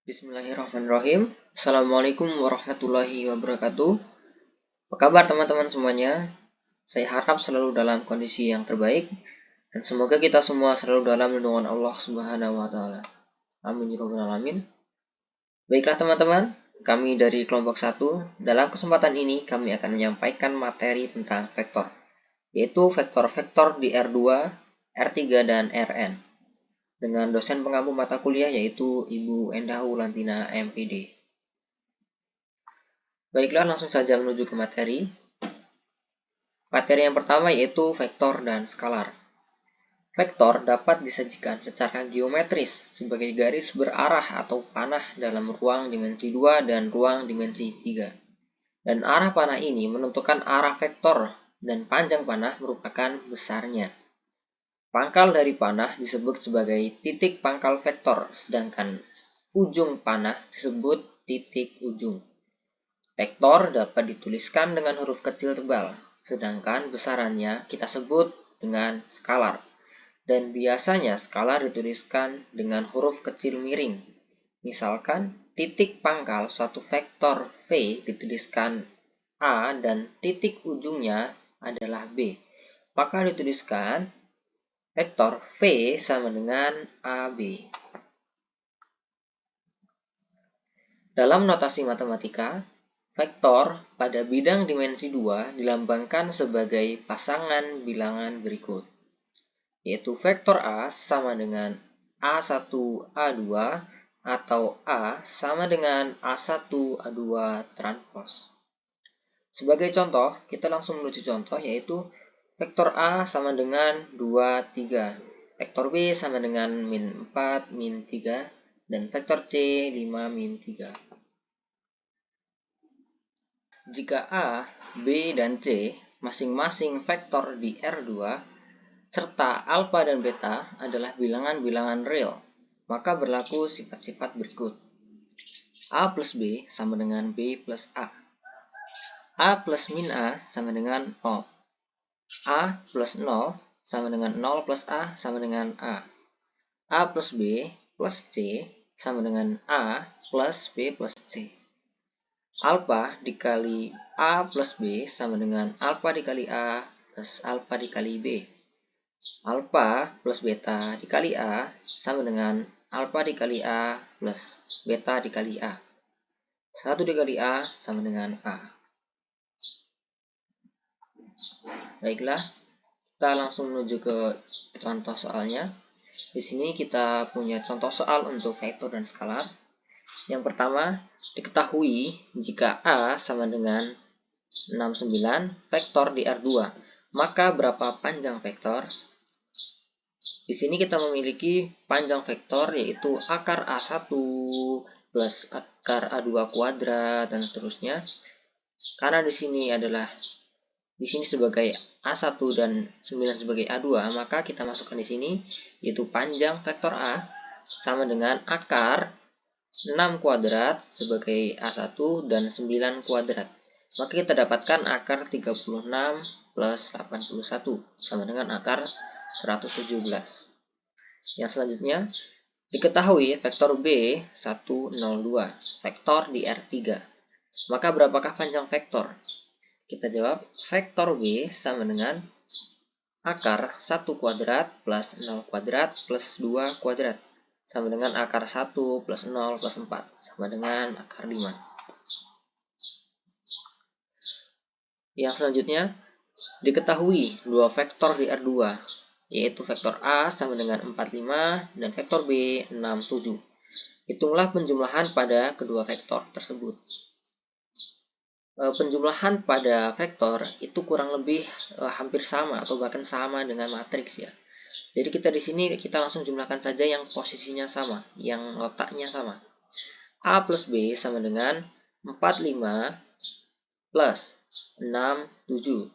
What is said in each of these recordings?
Bismillahirrahmanirrahim. Assalamualaikum warahmatullahi wabarakatuh. Apa kabar teman-teman semuanya? Saya harap selalu dalam kondisi yang terbaik dan semoga kita semua selalu dalam lindungan Allah Subhanahu wa taala. Amin ya rabbal alamin. Baiklah teman-teman, kami dari kelompok 1. Dalam kesempatan ini kami akan menyampaikan materi tentang vektor, yaitu vektor-vektor di R2, R3 dan Rn. Dengan dosen pengampu mata kuliah yaitu Ibu Endah Wulantina MPD. Baiklah, langsung saja menuju ke materi. Materi yang pertama yaitu vektor dan skalar. Vektor dapat disajikan secara geometris sebagai garis berarah atau panah dalam ruang dimensi 2 dan ruang dimensi 3. Dan arah panah ini menentukan arah vektor dan panjang panah merupakan besarnya. Pangkal dari panah disebut sebagai titik pangkal vektor, sedangkan ujung panah disebut titik ujung. Vektor dapat dituliskan dengan huruf kecil tebal, sedangkan besarannya kita sebut dengan skalar. Dan biasanya skalar dituliskan dengan huruf kecil miring. Misalkan, titik pangkal suatu vektor V dituliskan A dan titik ujungnya adalah B. Maka dituliskan vektor V sama dengan AB. Dalam notasi matematika, vektor pada bidang dimensi 2 dilambangkan sebagai pasangan bilangan berikut, yaitu vektor A sama dengan A1 A2 atau A sama dengan A1 A2 transpos. Sebagai contoh, kita langsung menuju contoh yaitu vektor A sama dengan 2, 3. Vektor B sama dengan min 4, min 3. Dan vektor C 5, min 3. Jika A, B, dan C masing-masing vektor di R2, serta alfa dan beta adalah bilangan-bilangan real, maka berlaku sifat-sifat berikut. A plus B sama dengan B plus A. A plus min A sama dengan 0. A plus 0 sama dengan 0 plus A sama dengan A. A plus B plus C sama dengan A plus B plus C. Alpha dikali A plus B sama dengan alpha dikali A plus alpha dikali B. Alpha plus beta dikali A sama dengan alpha dikali A plus beta dikali A. 1 dikali A sama dengan A. Baiklah, kita langsung menuju ke contoh soalnya. Di sini kita punya contoh soal untuk vektor dan skalar. Yang pertama, diketahui jika A sama dengan 69 vektor di R2, maka berapa panjang vektor? Di sini kita memiliki panjang vektor yaitu akar A1 plus akar A2 kuadrat dan seterusnya. Karena di sini sebagai A1 dan 9 sebagai A2, maka kita masukkan di sini yaitu panjang vektor A sama dengan akar 6 kuadrat sebagai A1 dan 9 kuadrat. Maka kita dapatkan akar 36 plus 81 sama dengan akar 117. Yang selanjutnya, diketahui vektor B 102 vektor di R3. Maka berapakah panjang vektor? Kita jawab, vektor B sama dengan akar 1 kuadrat plus 0 kuadrat plus 2 kuadrat. Sama dengan akar 1 plus 0 plus 4. Sama dengan akar 5. Yang selanjutnya, diketahui dua vektor di R2, yaitu vektor A sama dengan 45 dan vektor B 67. Hitunglah penjumlahan pada kedua vektor tersebut. Penjumlahan pada vektor itu kurang lebih hampir sama atau bahkan sama dengan matriks ya. Jadi kita di sini kita langsung jumlahkan saja yang posisinya sama, yang letaknya sama. A plus B sama dengan 45 plus 6, 7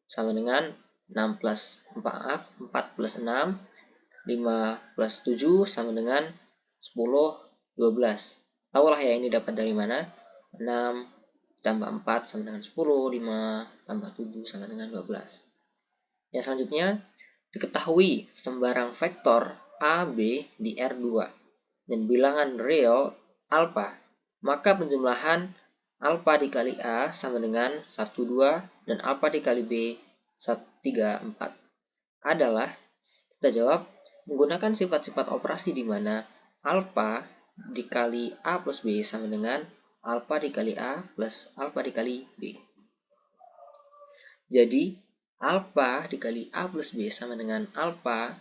sama dengan 6 plus 4 plus 6, 5 plus 7 sama dengan 10, 12. Tahulah ya ini dapat dari mana? 6 tambah 4 sama dengan 10, 5 tambah 7 sama dengan 12. Yang selanjutnya, diketahui sembarang vektor AB di R2 dan bilangan real alfa. Maka penjumlahan alfa dikali A sama dengan 1, 2, dan alfa dikali B 3, 4 adalah, kita jawab menggunakan sifat-sifat operasi di mana alfa dikali A plus B sama dengan alfa dikali A plus alfa dikali B. Jadi, alfa dikali A plus B sama dengan alfa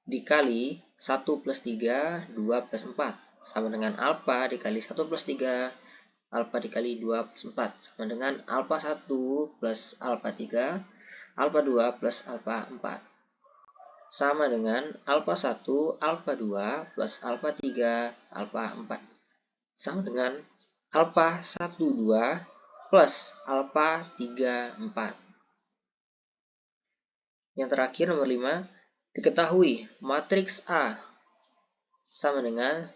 dikali 1 plus 3, 2 plus 4. Sama dengan alfa dikali 1 plus 3, alfa dikali 2 plus 4. Sama dengan alfa 1 plus alfa 3, alfa 2 plus alfa 4. Sama dengan alfa 1, alfa 2 plus alfa 3, alfa 4. Sama dengan alfa 1, 2 plus alfa 3, 4. Yang terakhir nomor 5, diketahui matriks A sama dengan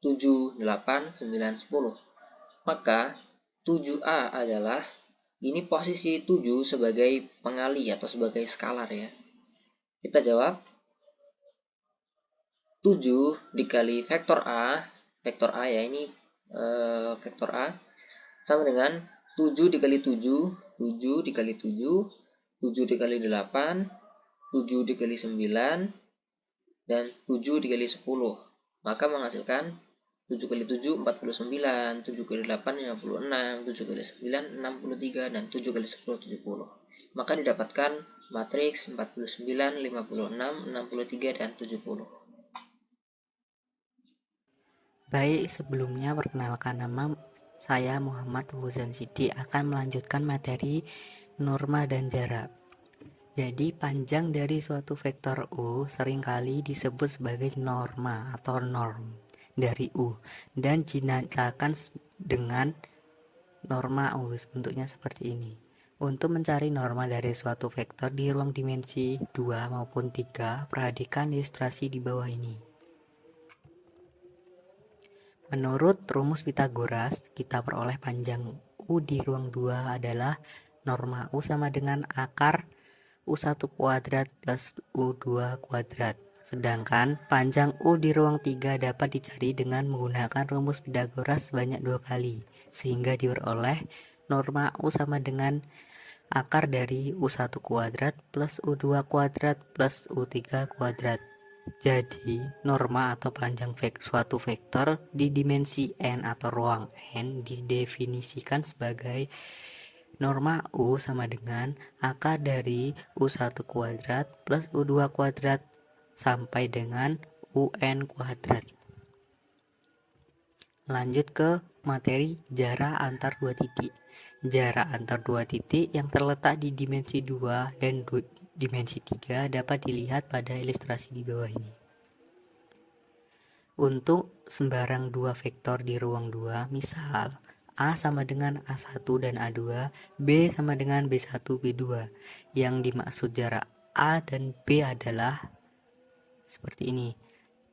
7, 8, 9, 10. Maka 7A adalah, ini posisi 7 sebagai pengali atau sebagai skalar ya. Kita jawab 7 dikali vektor A ya, ini vektor A, sama dengan 7 dikali 7, 7 dikali 7, 7 dikali 8, 7 dikali 9, dan 7 dikali 10. Maka menghasilkan 7 kali 7, 49, 7 kali 8, 56, 7 kali 9, 63, dan 7 kali 10, 70. Maka didapatkan matriks 49, 56, 63, dan 70. Baik, sebelumnya perkenalkan, nama saya Muhammad Wuzan Sidi, akan melanjutkan materi norma dan jarak. Jadi panjang dari suatu vektor U seringkali disebut sebagai norma atau norm dari U, dan dinyatakan dengan norma U. Bentuknya seperti ini. Untuk mencari norma dari suatu vektor di ruang dimensi 2 maupun 3, perhatikan ilustrasi di bawah ini. Menurut rumus Pitagoras, kita peroleh panjang U di ruang 2 adalah norma U sama dengan akar U1 kuadrat plus U2 kuadrat. Sedangkan panjang U di ruang 3 dapat dicari dengan menggunakan rumus Pitagoras sebanyak 2 kali, sehingga diperoleh norma U sama dengan akar dari U1 kuadrat plus U2 kuadrat plus U3 kuadrat. Jadi, norma atau panjang suatu vektor di dimensi n atau ruang n didefinisikan sebagai norma U sama dengan akar dari U1 kuadrat plus U2 kuadrat sampai dengan UN kuadrat. Lanjut ke materi jarak antar dua titik. Jarak antar dua titik yang terletak di dimensi 2 dan dimensi 3 dapat dilihat pada ilustrasi di bawah ini. Untuk sembarang dua vektor di ruang 2, misal A sama dengan A1 dan A2, B sama dengan B1, B2. Yang dimaksud jarak A dan B adalah seperti ini.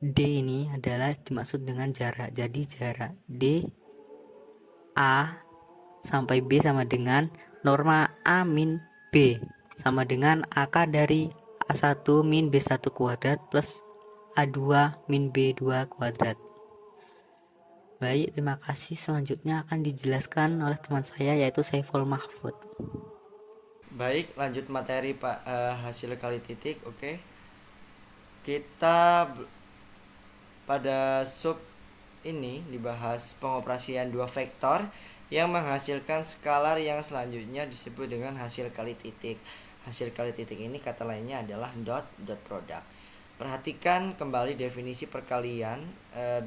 D ini adalah dimaksud dengan jarak. Jadi jarak D A sampai B sama dengan norma A min B sama dengan akar dari A1 min B1 kuadrat plus A2 min B2 kuadrat. Baik, terima kasih. Selanjutnya akan dijelaskan oleh teman saya, yaitu Saiful Mahfud. Baik, lanjut materi Pak, hasil kali titik. Oke. Kita pada sub ini dibahas pengoperasian dua vektor yang menghasilkan skalar yang selanjutnya disebut dengan hasil kali titik. Hasil kali titik ini kata lainnya adalah dot product. Perhatikan kembali definisi perkalian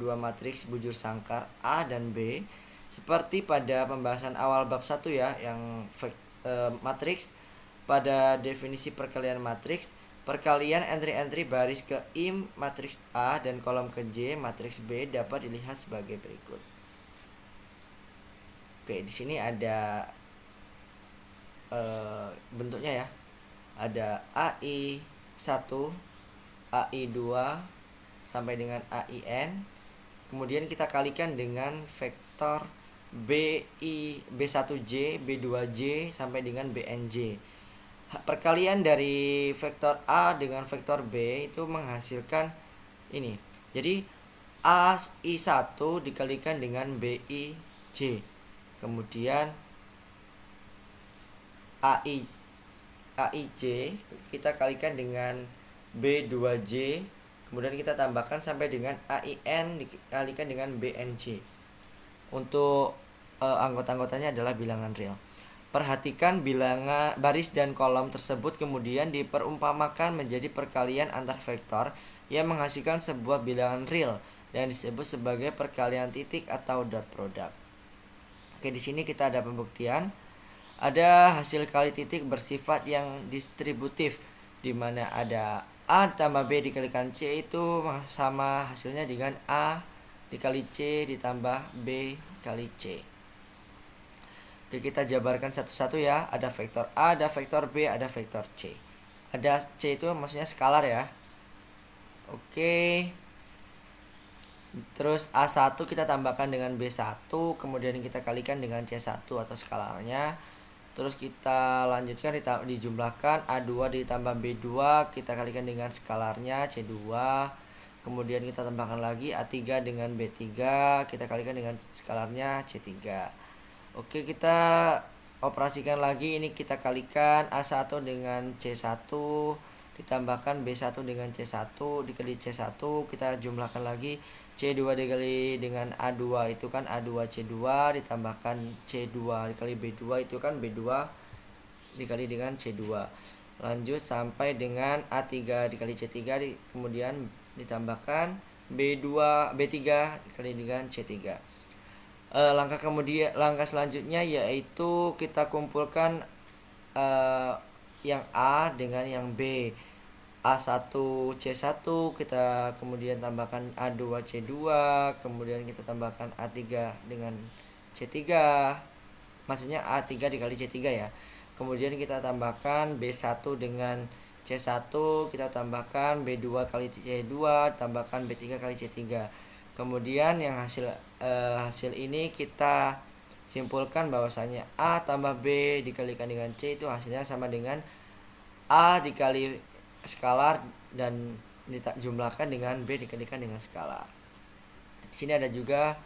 dua matriks bujur sangkar A dan B seperti pada pembahasan awal bab 1 ya, yang matriks. Pada definisi perkalian matriks, perkalian entry-entry baris ke I matriks A dan kolom ke J matriks B dapat dilihat sebagai berikut. Oke, di sini ada bentuknya ya. Ada AI1, AI2 sampai dengan AIN. Kemudian kita kalikan dengan vektor B1J, B2J sampai dengan BNJ. Perkalian dari vektor A dengan vektor B itu menghasilkan ini. Jadi AI1 dikalikan dengan BIJ, kemudian AIJ kita kalikan dengan B2J, kemudian kita tambahkan sampai dengan AIN dikalikan dengan BNJ. Untuk anggota-anggotanya adalah bilangan real. Perhatikan bilangan baris dan kolom tersebut kemudian diperumpamakan menjadi perkalian antar vektor yang menghasilkan sebuah bilangan real dan disebut sebagai perkalian titik atau dot product. Oke, di sini kita ada pembuktian. Ada hasil kali titik bersifat yang distributif, di mana ada A ditambah B dikalikan C itu sama hasilnya dengan A dikali C ditambah B kali C. Oke, kita jabarkan satu-satu ya. Ada vektor A, ada vektor B, ada vektor C. Ada C itu maksudnya skalar ya. Oke. Terus A1 kita tambahkan dengan B1, kemudian kita kalikan dengan C1 atau skalarnya. Terus kita lanjutkan dijumlahkan A2 ditambah B2, kita kalikan dengan skalarnya C2. Kemudian kita tambahkan lagi A3 dengan B3, kita kalikan dengan skalarnya C3. Oke, kita operasikan lagi, ini kita kalikan A1 dengan C1 ditambahkan B1 dengan C1 dikali C1, kita jumlahkan lagi C2 dikali dengan A2 itu kan A2 C2 ditambahkan C2 dikali B2 itu kan B2 dikali dengan C2. Lanjut sampai dengan A3 dikali C3 kemudian ditambahkan B3 dikali dengan C3. Langkah selanjutnya yaitu kita kumpulkan yang A dengan yang B. A1 C1 kita kemudian tambahkan A2 C2, kemudian kita tambahkan A3 dengan C3, maksudnya A3 dikali C3 ya. Kemudian kita tambahkan B1 dengan C1, kita tambahkan B2 kali C2, tambahkan B3 kali C3. Kemudian yang hasil ini kita simpulkan bahwasanya A tambah B dikalikan dengan C itu hasilnya sama dengan A dikali skalar dan dijumlahkan dengan B dikalikan dengan skalar. Di sini ada juga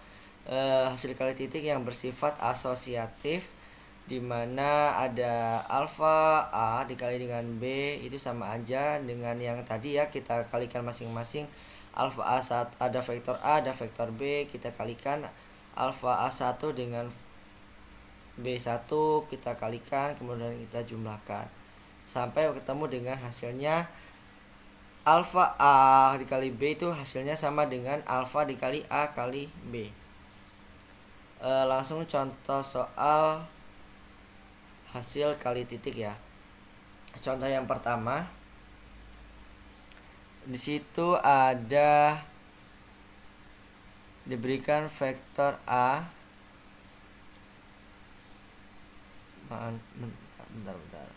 hasil kali titik yang bersifat asosiatif, di mana ada alfa A dikali dengan B itu sama aja dengan yang tadi ya, kita kalikan masing-masing. Alfa A1 ada vektor A, ada vektor B, kita kalikan alfa A1 dengan B1, kita kalikan kemudian kita jumlahkan sampai ketemu dengan hasilnya alfa A dikali B itu hasilnya sama dengan alfa dikali A kali B. Langsung contoh soal hasil kali titik ya. Contoh yang pertama, di situ ada diberikan vektor A, bentar.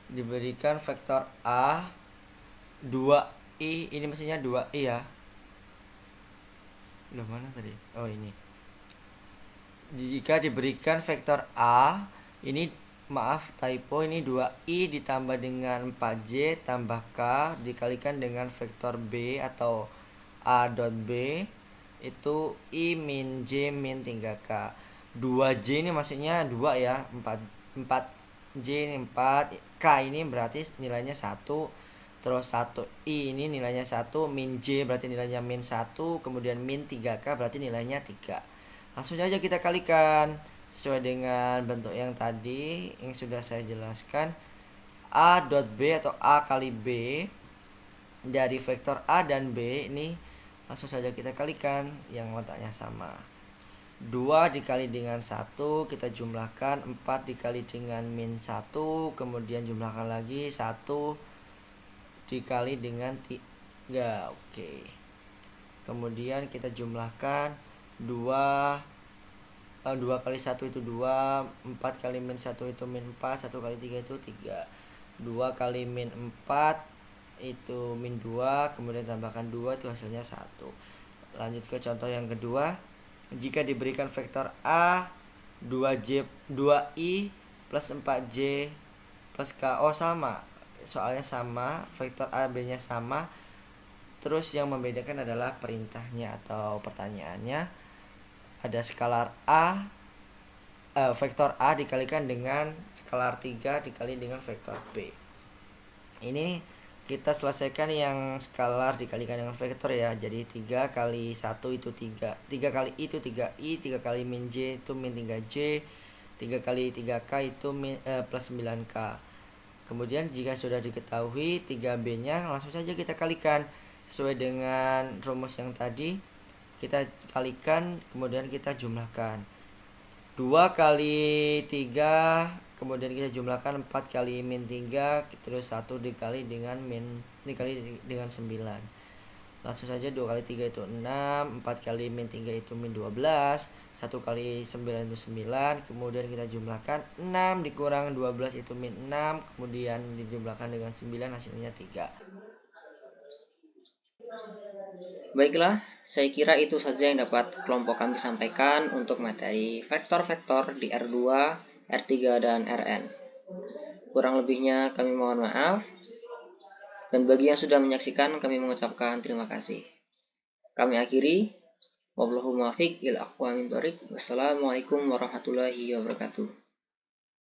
Diberikan vektor A 2i, ini maksudnya 2i ya. Udah mana tadi? Oh ini. Jika diberikan vektor A, ini maaf typo, ini 2i ditambah dengan 4j tambah k dikalikan dengan vektor B atau A dot B itu i min j min 3k. 2j ini maksudnya 2 ya, 4j ini 4, k ini berarti nilainya 1, terus 1i ini nilainya 1, min j berarti nilainya min 1, kemudian min 3k berarti nilainya 3. Langsung saja kita kalikan sesuai dengan bentuk yang tadi yang sudah saya jelaskan. A dot B atau A kali B dari vektor A dan B ini langsung saja kita kalikan yang letaknya sama. 2 dikali dengan 1 kita jumlahkan, 4 dikali dengan min 1, kemudian jumlahkan lagi 1 dikali dengan 3. Oke. Kemudian kita jumlahkan 2 kali 1 itu 2, 4 kali min 1 itu min 4, 1 kali 3 itu 3, 2 kali min 4 itu min 2, kemudian tambahkan 2 itu hasilnya 1. Lanjut ke contoh yang kedua. Jika diberikan vektor A 2i plus 4j plus k, sama, soalnya sama, vektor A B nya sama, Terus yang membedakan adalah perintahnya atau pertanyaannya. Ada skalar vektor A dikalikan dengan skalar 3 dikali dengan vektor B. Ini kita selesaikan yang skalar dikalikan dengan vektor ya. Jadi 3 kali 1 itu 3 kali I itu 3I, 3 kali min J itu min 3J, 3 kali 3K itu plus 9K. Kemudian jika sudah diketahui 3B nya, langsung saja kita kalikan sesuai dengan rumus yang tadi. Kita kalikan, kemudian kita jumlahkan 2 kali 3, kemudian kita jumlahkan 4 kali min 3, terus 1 dikali dengan 9. Langsung saja 2 kali 3 itu 6, 4 kali min 3 itu min 12, 1 kali 9 itu 9, kemudian kita jumlahkan 6 dikurang 12 itu min 6, kemudian dijumlahkan dengan 9 hasilnya 3. Baiklah, saya kira itu saja yang dapat kelompok kami sampaikan untuk materi vektor-vektor di R2, R3, dan Rn. Kurang lebihnya kami mohon maaf, dan bagi yang sudah menyaksikan kami mengucapkan terima kasih. Kami akhiri, wallahu muwaffiq ila aqwamit thoriq. Wassalamualaikum warahmatullahi wabarakatuh.